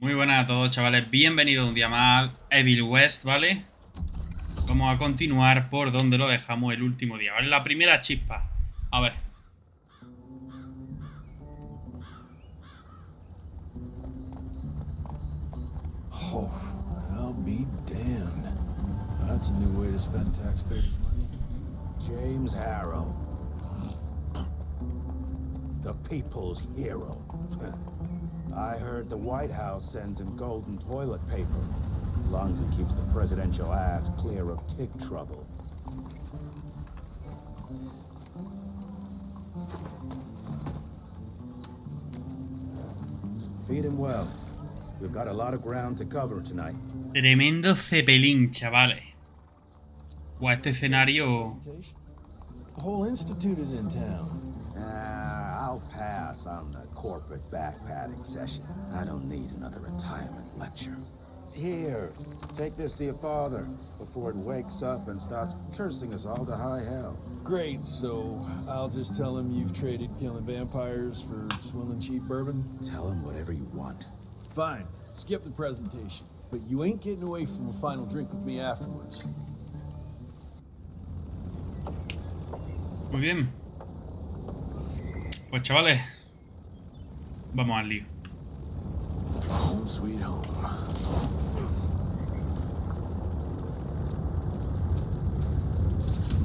Muy buenas a todos, chavales. Bienvenidos un día más a Evil West, ¿vale? Vamos a continuar por donde lo dejamos el último día, ¿vale? La primera chispa. A ver. Oh, I'll be damned. That's a new way to spend taxpayers' money. James Harrow. The people's hero. I heard the White House sends him golden toilet paper. As long as it keeps the presidential ass clear of tick trouble. Feed him well. We've got a lot of ground to cover tonight. Tremendo cepelín, chavales. Buah, este escenario... The whole institute is in town. I'll pass on the corporate backpatting session. I don't need another retirement lecture. Here, take this to your father before it wakes up and starts cursing us all to high hell. Great, so I'll just tell him you've traded killing vampires for swilling cheap bourbon? Tell him whatever you want. Fine, skip the presentation. But you ain't getting away from a final drink with me afterwards. Muy bien. Pues chavales, vamos al lío. Home sweet home.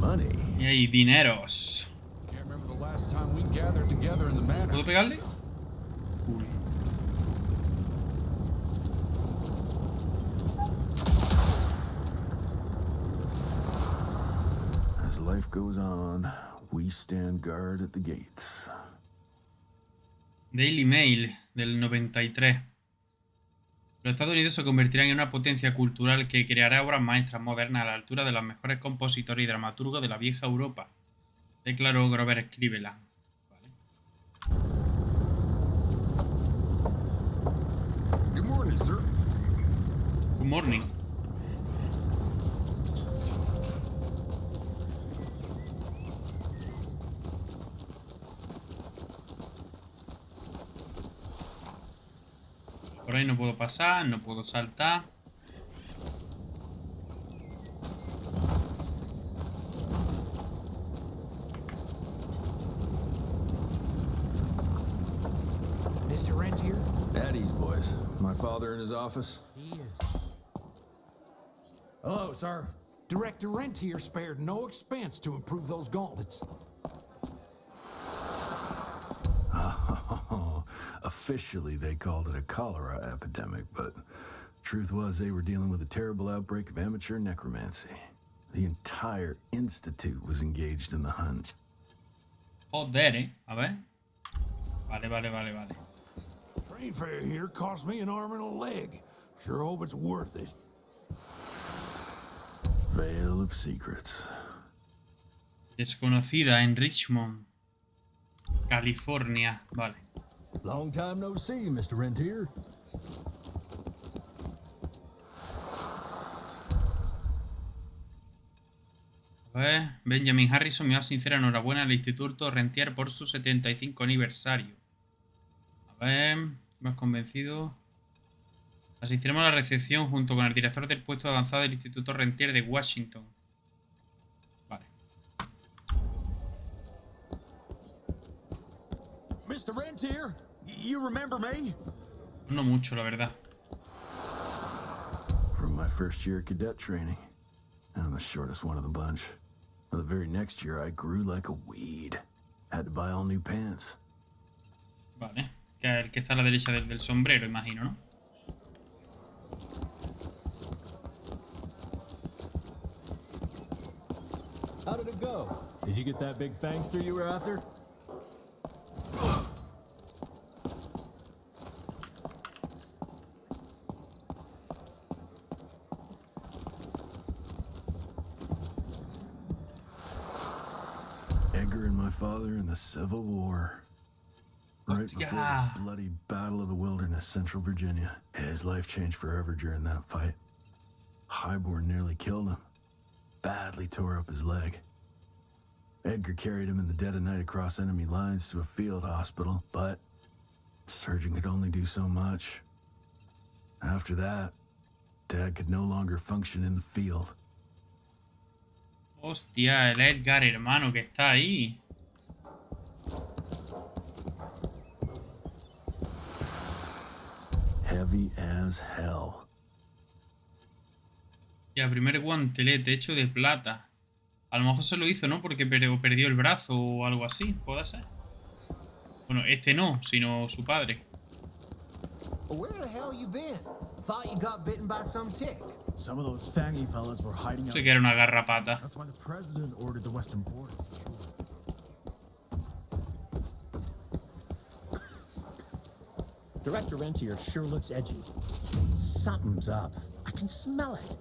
Money. Y hay dineros. Can't remember the last time we gathered together in the manor. ¿Puedo pegarle? Uy. As life goes on, we stand guard at the gates. Daily Mail del 93. Los Estados Unidos se convertirán en una potencia cultural que creará obras maestras modernas a la altura de los mejores compositores y dramaturgos de la vieja Europa, declaró Grover Cleveland. Good morning, sir. Good morning. Por ahí no puedo pasar, no puedo saltar. Mr. Rentier? At ease, boys. My father in his office? He is. Hello, sir. Director Rentier spared no expense to improve those gauntlets. Officially, they called it a cholera epidemic, but truth was they were dealing with a terrible outbreak of amateur necromancy. The entire institute was engaged in the hunt. Joder, A ver. Vale. Train fare here cost me an arm and a leg. Sure hope it's worth it. Veil of Secrets. Desconocida en Richmond, California. Vale. Long time no see, Mr. Rentier. A ver, Benjamin Harrison, mi más sincera enhorabuena al Instituto Rentier por su 75 aniversario. A ver, me has convencido. Asistiremos a la recepción junto con el director del puesto avanzado del Instituto Rentier de Washington. Vale. Mr. Rentier, you remember me? No mucho, la verdad. From my first year of cadet training. I'm the shortest one of the bunch. The very next year, I grew like a weed. Had to buy all new pants. Vale. Que el que está a la derecha del sombrero, imagino, ¿no? How did it go? Did you get that big fangster you were after? Edgar and my father in the Civil War. Right before the bloody Battle of the Wilderness, Central Virginia. His life changed forever during that fight. Highborn nearly killed him. Badly tore up his leg. Edgar carried him in the dead of night across enemy lines to a field hospital, but the surgeon could only do so much. After that, Dad could no longer function in the field. Hostia, el Edgar, hermano, que está ahí. Heavy as hell. Ya, primer guantelete hecho de plata. A lo mejor se lo hizo, ¿no? Porque perdió el brazo o algo así, puede ser. Bueno, este no, sino su padre. Where the hell you been? Thought you got bitten by some tick. Some of those fangy fellas were hiding No out. sé qué era una garrapata. That's why the president ordered the western borders. Director Rentier sure looks edgy. Something's up. I can smell it.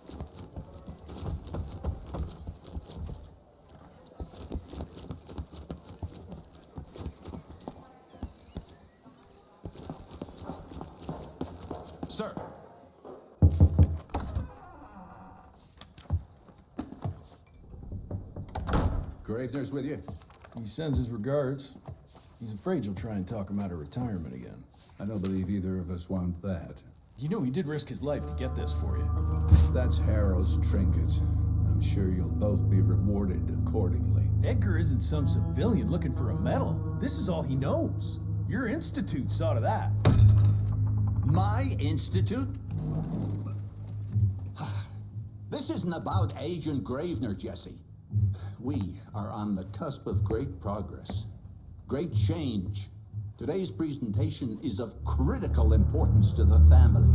Sir. Gravener's with you? He sends his regards. He's afraid you'll try and talk him out of retirement again. I don't believe either of us want that. You know he did risk his life to get this for you. That's Harrow's trinket. I'm sure you'll both be rewarded accordingly. Edgar isn't some civilian looking for a medal. This is all he knows. Your institute saw to that. My institute? This isn't about Agent Gravener, Jesse. We are on the cusp of great progress, great change. Today's presentation is of critical importance to the family.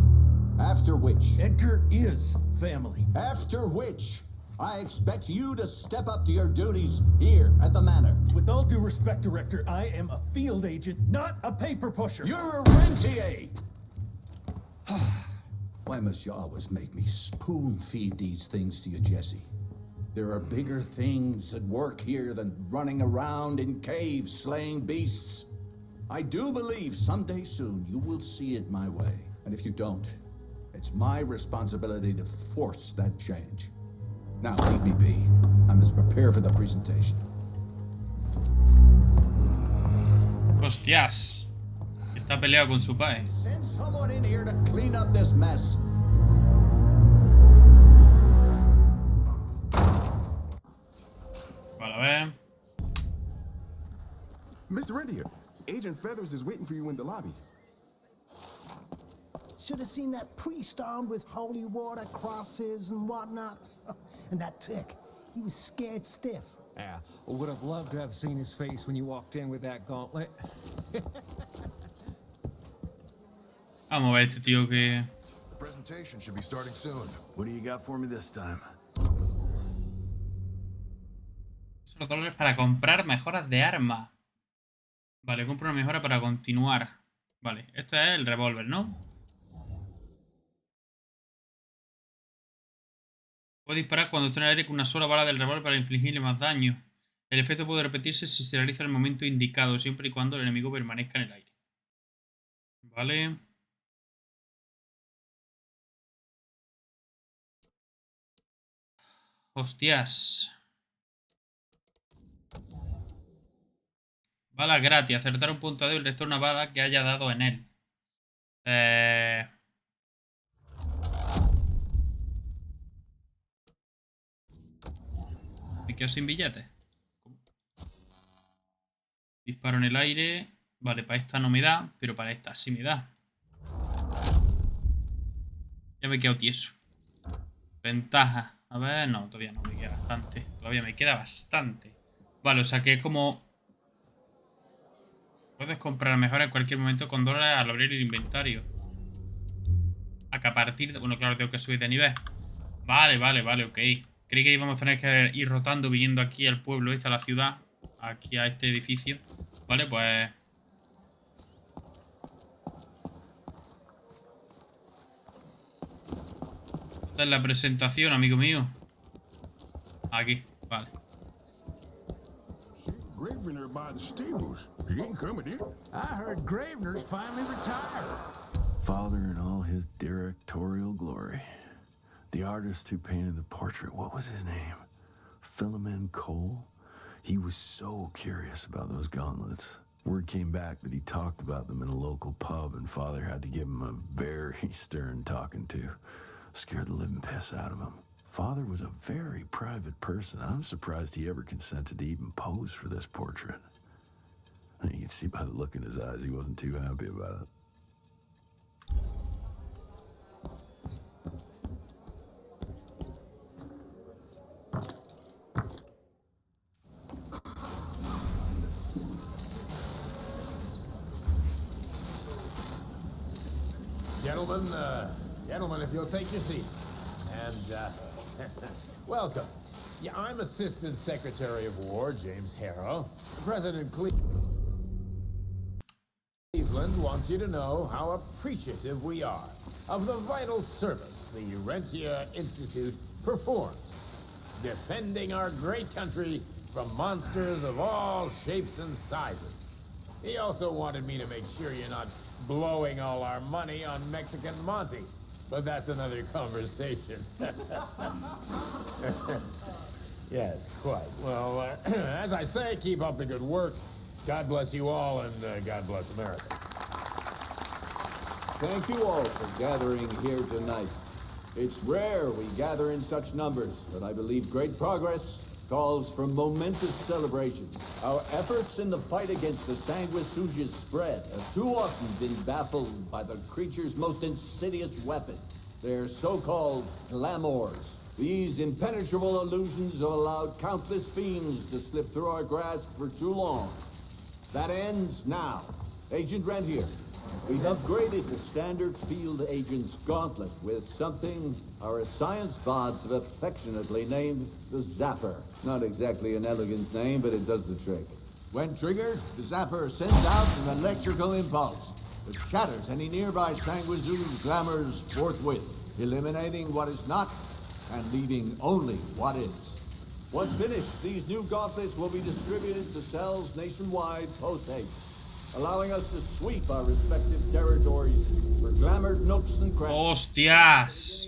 After which... Edgar is family. After which, I expect you to step up to your duties here at the Manor. With all due respect, Director, I am a field agent, not a paper pusher. You're a rentier! Why must you always make me spoon-feed these things to you, Jesse? There are bigger things at work here than running around in caves slaying beasts. I do believe someday soon you will see it my way. And if you don't, it's my responsibility to force that change. Now, leave me be. I must prepare for the presentation. Hostias. Está peleado con su padre. Send someone in here to clean up this mess. Vale, a ver. Mr. Rentier, Agent Feathers is waiting for you in the lobby. Should have seen that priest armed with holy water, crosses, and whatnot. And that tick, he was scared stiff. Yeah, would have loved to have seen his face when you walked in with that gauntlet. Vamos a ver este tío que... Presentation should be starting soon. What do you got for me this time? Son los dólares para comprar mejoras de arma. Vale, compro una mejora para continuar. Vale, esto es el revólver, ¿no? Puedo disparar cuando esté en el aire con una sola bala del revólver para infligirle más daño. El efecto puede repetirse si se realiza en el momento indicado, siempre y cuando el enemigo permanezca en el aire. Vale. Hostias. Bala gratis. Acertar un punto débil resta una bala que haya dado en él. Me quedo sin billetes. ¿Cómo? Disparo en el aire. Vale, para esta no me da, pero para esta sí me da. Ya me he quedado tieso. Ventaja. A ver, no, todavía no, me queda bastante. Todavía me queda bastante. Vale, o sea que es como... Puedes comprar mejor en cualquier momento con dólares al abrir el inventario. A que a partir de... Bueno, claro, tengo que subir de nivel. Vale, vale, vale, ok. Creí que íbamos a tener que ir rotando, viniendo aquí al pueblo, a la ciudad. Aquí a este edificio. Vale, pues... Esta es la presentación, amigo mío. Aquí, vale. Gravener by the stables. He ain't coming in. I heard Gravener's finally retired. Father in all his directorial glory. The artist who painted the portrait, what was his name? Philemon Cole? He was so curious about those gauntlets. Word came back that he talked about them in a local pub, and Father had to give him a very stern talking to. Scared the living piss out of him. Father was a very private person. I'm surprised he ever consented to even pose for this portrait. You can see by the look in his eyes, he wasn't too happy about it. Gentlemen, if you'll take your seats. And, welcome. Yeah, I'm Assistant Secretary of War, James Harrow. President Cleveland wants you to know how appreciative we are of the vital service the Rentier Institute performs, defending our great country from monsters of all shapes and sizes. He also wanted me to make sure you're not blowing all our money on Mexican Monty, but that's another conversation. Yes, quite. Well, as I say, keep up the good work. God bless you all, and God bless America. Thank you all for gathering here tonight. It's rare we gather in such numbers, but I believe great progress calls for momentous celebration. Our efforts in the fight against the sanguisuga's spread have too often been baffled by the creature's most insidious weapon, their so-called glamours. These impenetrable illusions have allowed countless fiends to slip through our grasp for too long. That ends now. Agent Rentier, we've upgraded the standard field agent's gauntlet with something our science bots have affectionately named the Zapper. Not exactly an elegant name, but it does the trick. When triggered, the Zapper sends out an electrical impulse that shatters any nearby sanguisuga's glamours forthwith, eliminating what is not and leaving only what is. Once finished, these new gauntlets will be distributed to cells nationwide post-haste, allowing us to sweep our respective territories for glamored nooks and crannies. ¡Hostias!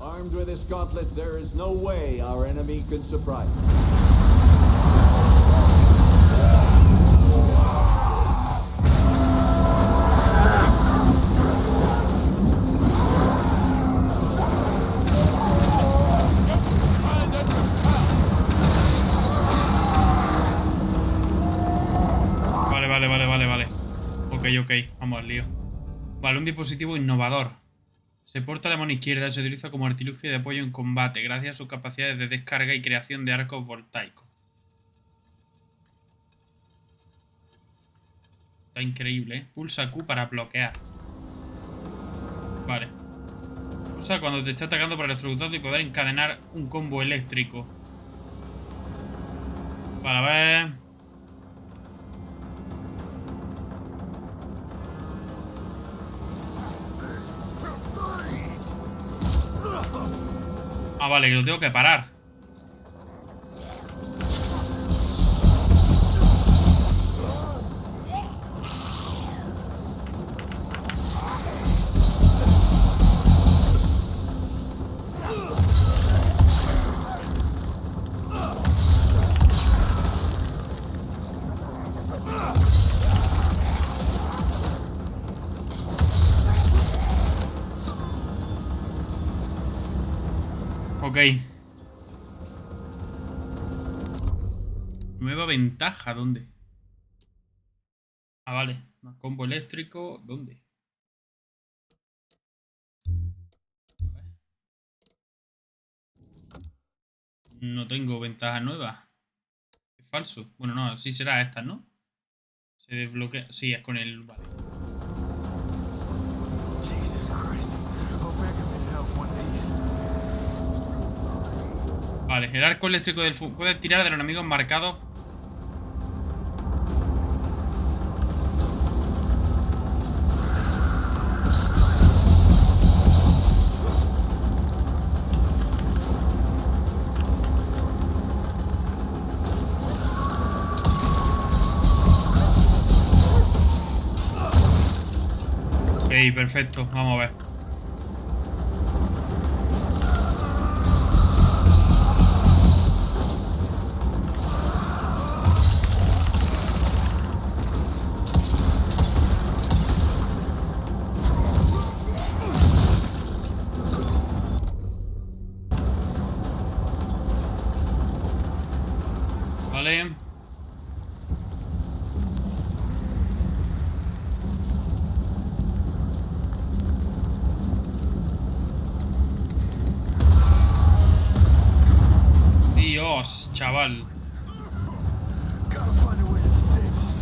Armed with this gauntlet, there is no way our enemy can surprise us. Vale. Ok, vamos al lío. Vale, un dispositivo innovador. Se porta a la mano izquierda y se utiliza como artilugio de apoyo en combate, gracias a sus capacidades de descarga y creación de arcos voltaicos. Está increíble, ¿eh? Pulsa Q para bloquear. Vale. Pulsa cuando te está atacando para electrocutarlo y poder encadenar un combo eléctrico. Vale, a ver. Ah, vale, que lo tengo que parar. Ok. Nueva ventaja, ¿dónde? Ah, vale. Más combo eléctrico, ¿dónde? No tengo ventaja nueva. Es falso. Bueno, no, sí será esta, ¿no? Se desbloquea. Sí, es con el... Vale. Jesus Christ. Hope I can make out one piece. Vale, el arco eléctrico del puede tirar de los enemigos marcados. Ok, perfecto, vamos a ver. Dios, chaval. Gotta find a way to the stables.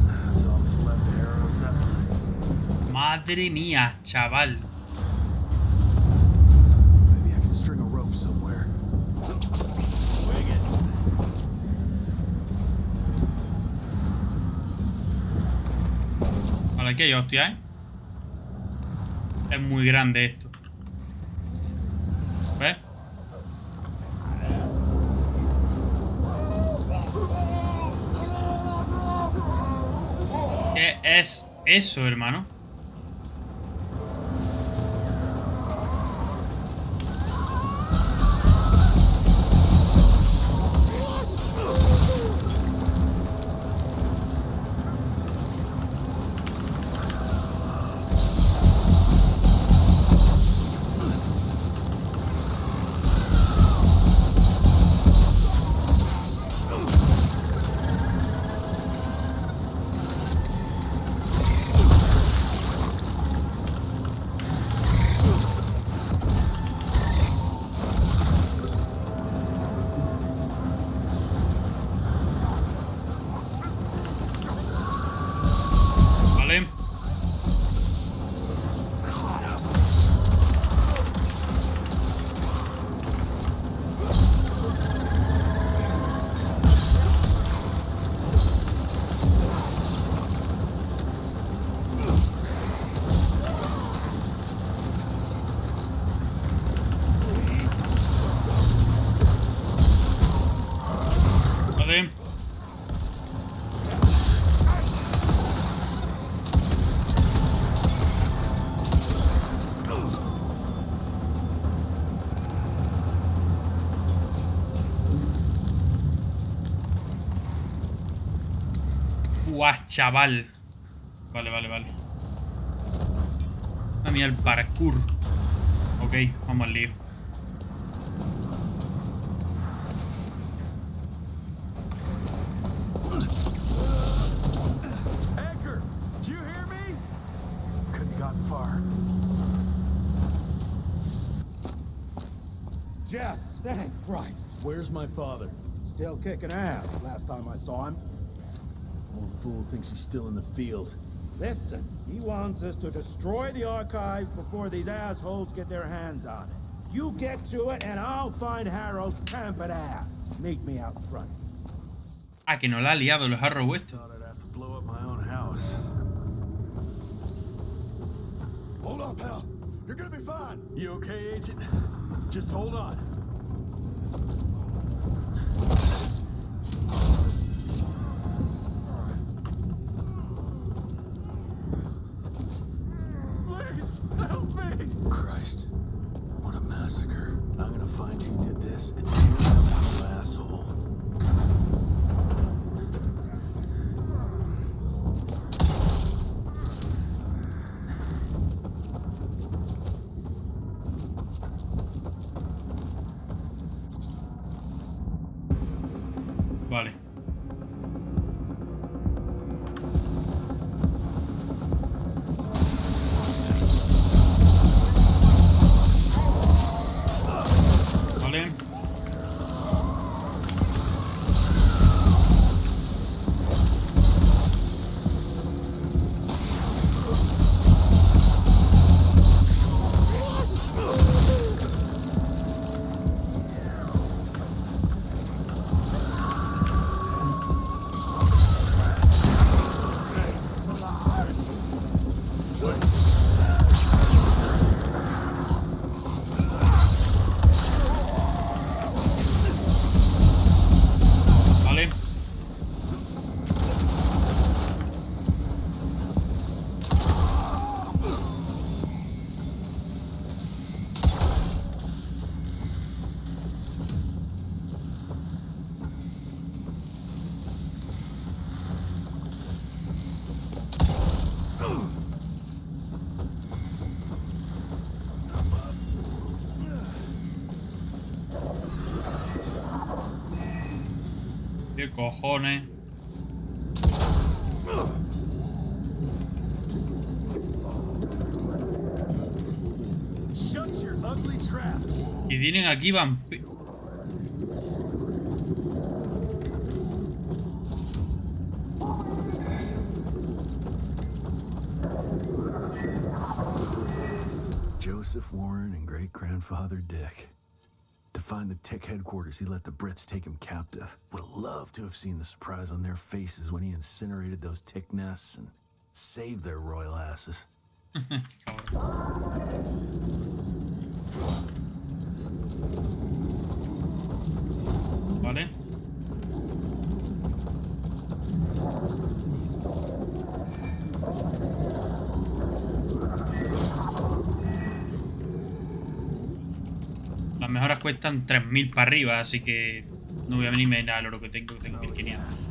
That's all that's left of Harrow's Zeppelin. Madre mía, chaval. Maybe I can string a rope somewhere. Wing it. Vale, aquí hay hostia, ¿eh? Es muy grande esto. ¿Ves? ¿Qué es eso, hermano? Vale. Vale. Guau, chaval. Vale, vale, vale. A mí el parkour. Ok, vamos al lío. Anchor, did you hear me? Couldn't have gotten far. Jess, thank Christ. Where's my father? Still kicking ass last time I saw him. Old fool thinks he's still in the field. Listen, he wants us to destroy the archives before these assholes get their hands on it. You get to it and I'll find Harrow's pampered ass. Meet me out front. Ah, que no la ha liado los Arrow Oeste. Thought I'd have to blow up my own house. Hold on, pal. You're gonna be fine. You okay, Agent? Just hold on. Please, help me! Christ, what a massacre. I'm gonna find who did this and tear that little asshole. Vale. Vale. Vale. ¿Qué cojones? Shut Y tienen aquí vampiros. Joseph Warren and great-grandfather Dick. To find the Tick headquarters, he let the Brits take him captive. Would have loved to have seen the surprise on their faces when he incinerated those Tick nests and saved their royal asses. Vale. Las mejoras cuestan 3000 para arriba, así que no voy a venirme nada al oro que tengo 1500.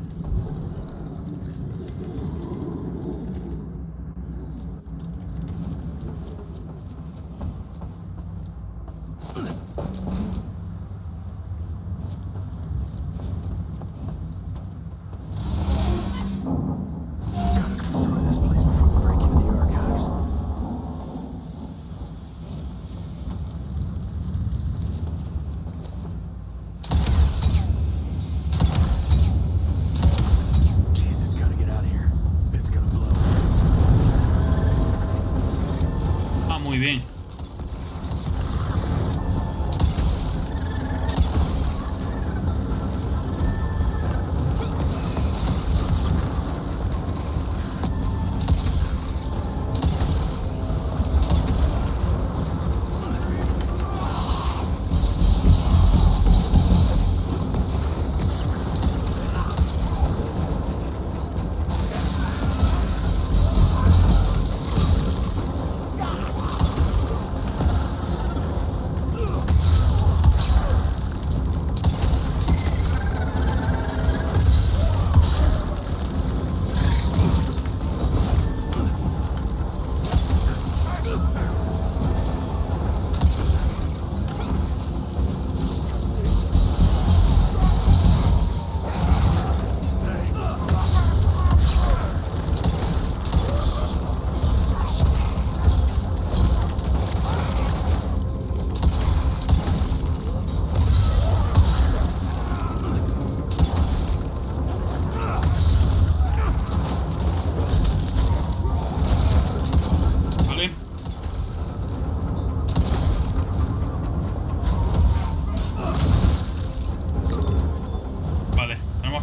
Muy bien.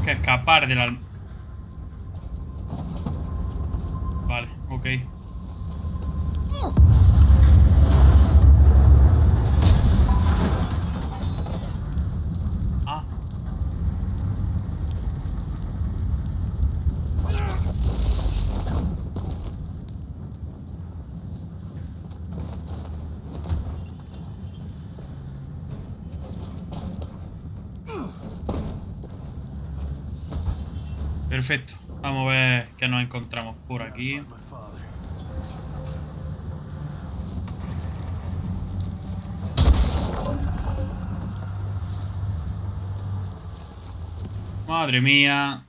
Escapar del alma. Vale, ok. Ah. Perfecto. Vamos a ver qué nos encontramos por aquí. Madre mía.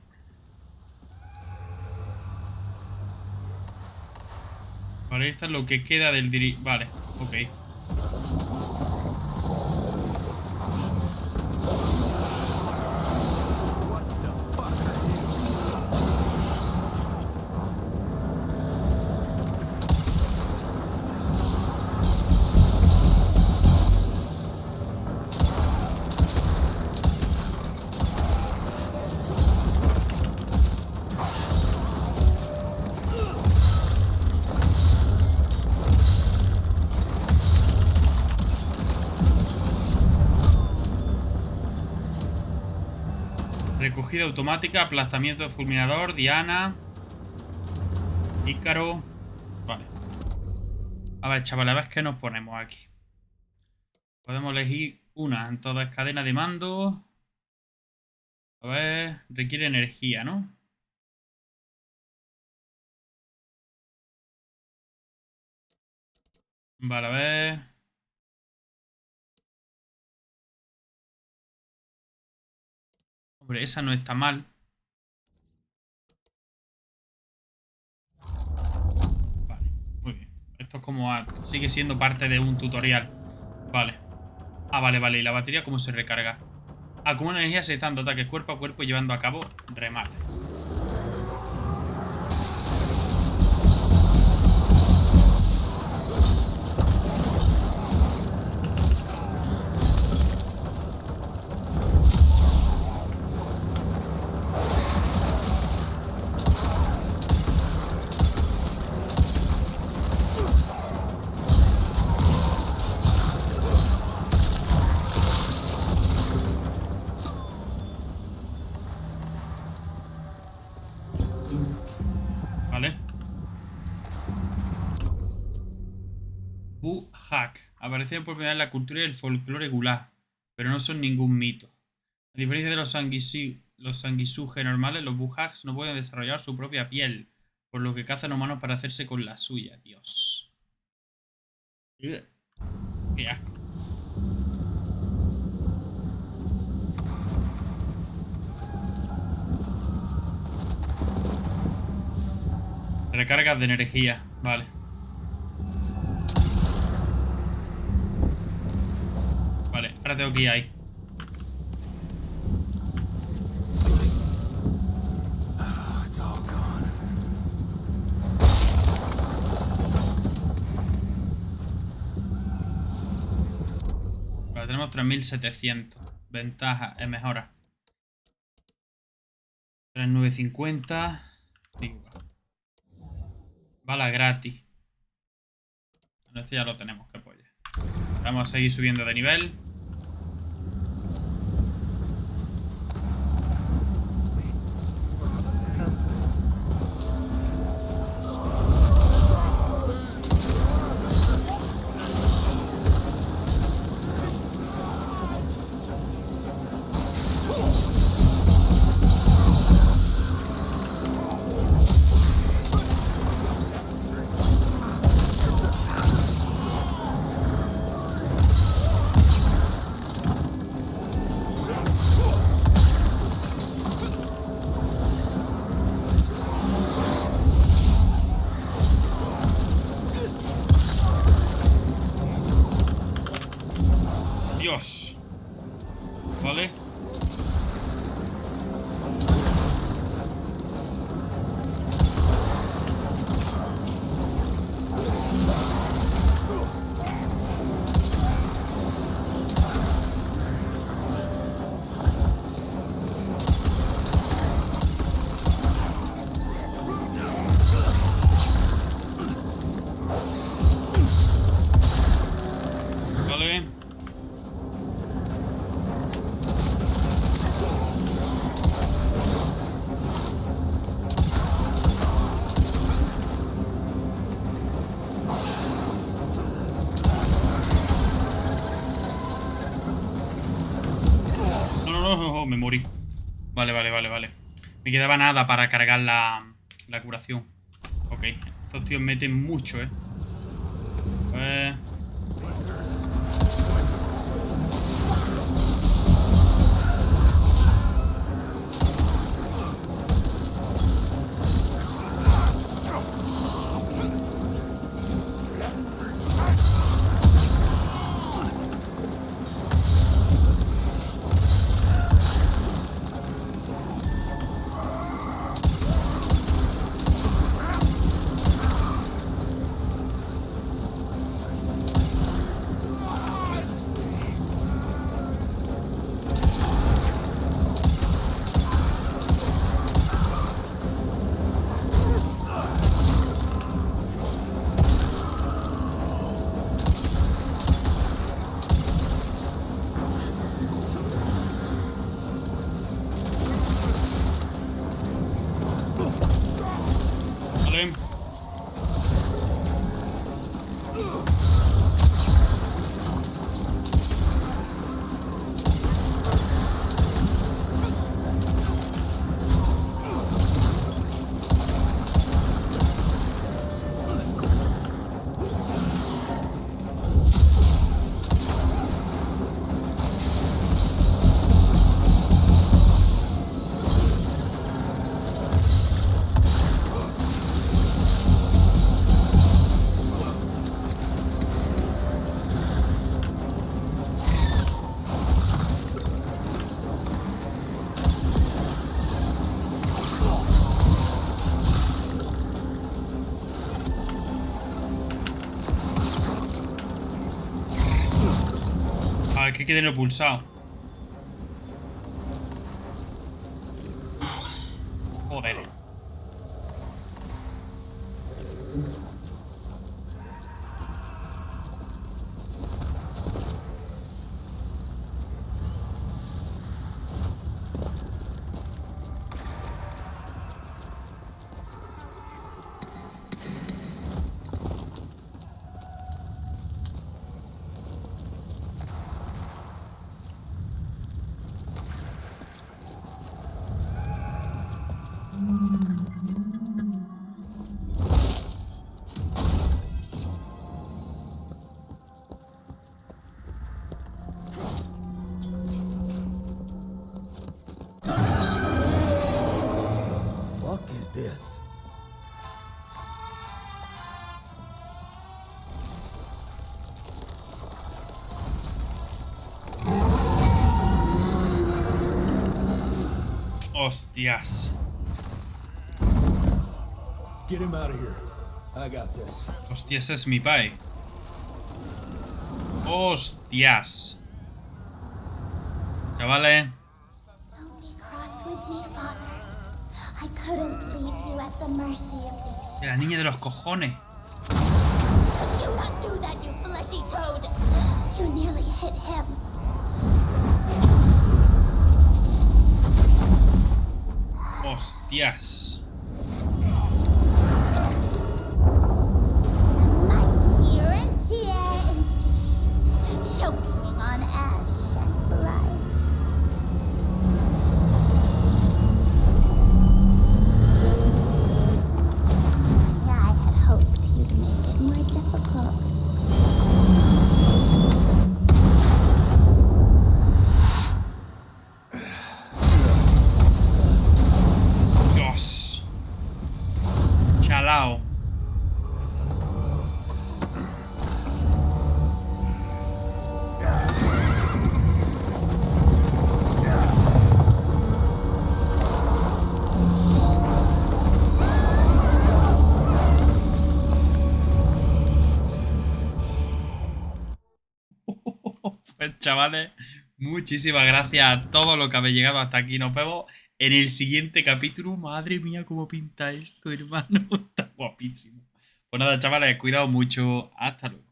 Vale, esto es lo que queda del Vale, ok. Recogida automática, aplastamiento de fulminador, Diana, Ícaro. Vale. A ver, chavales, a ver qué nos ponemos aquí. Podemos elegir una. Entonces, cadena de mando. A ver, requiere energía, ¿no? Vale, a ver. Hombre, esa no está mal. Vale, muy bien. Esto es como sigue siendo parte de un tutorial. Vale. Ah, vale, vale. ¿Y la batería cómo se recarga? Acumula energía asestando ataques cuerpo a cuerpo llevando a cabo remate. Aparecieron por primera vez en la cultura y el folclore gulag, pero no son ningún mito. A diferencia de los sanguisuges normales, los buhags no pueden desarrollar su propia piel, por lo que cazan humanos para hacerse con la suya. Dios. Qué asco. Recargas de energía, vale. Vale, ahora tengo que ir ahí. Vale, tenemos 3700. Ventaja, es mejora. 3950. Bala gratis. Bueno, este ya lo tenemos, que polla. Vamos a seguir subiendo de nivel. Dios. Vale. Vale. No, me morí. Vale. Me quedaba nada para cargar la curación. Ok, estos tíos meten mucho, que hay que tenerlo pulsado. Joder. Fuck is this? Hostias. Get him out of here. I got this. Hostia, ese es mi pai. Hostias. Chavales. Don't be cross with me, Father. I couldn't leave you at the mercy of these. La niña de los cojones. You not do that, you fleshy toad. You nearly hit him. Hostias. Mighty Rentier Institute, choking on ash and blood. I had hoped you'd make it more difficult. Dios. Chalao. Pues chavales, muchísimas gracias a todos los que habéis llegado hasta aquí. Nos vemos en el siguiente capítulo. Madre mía, cómo pinta esto, hermano. Está guapísimo. Pues nada, chavales, cuidaos mucho. Hasta luego.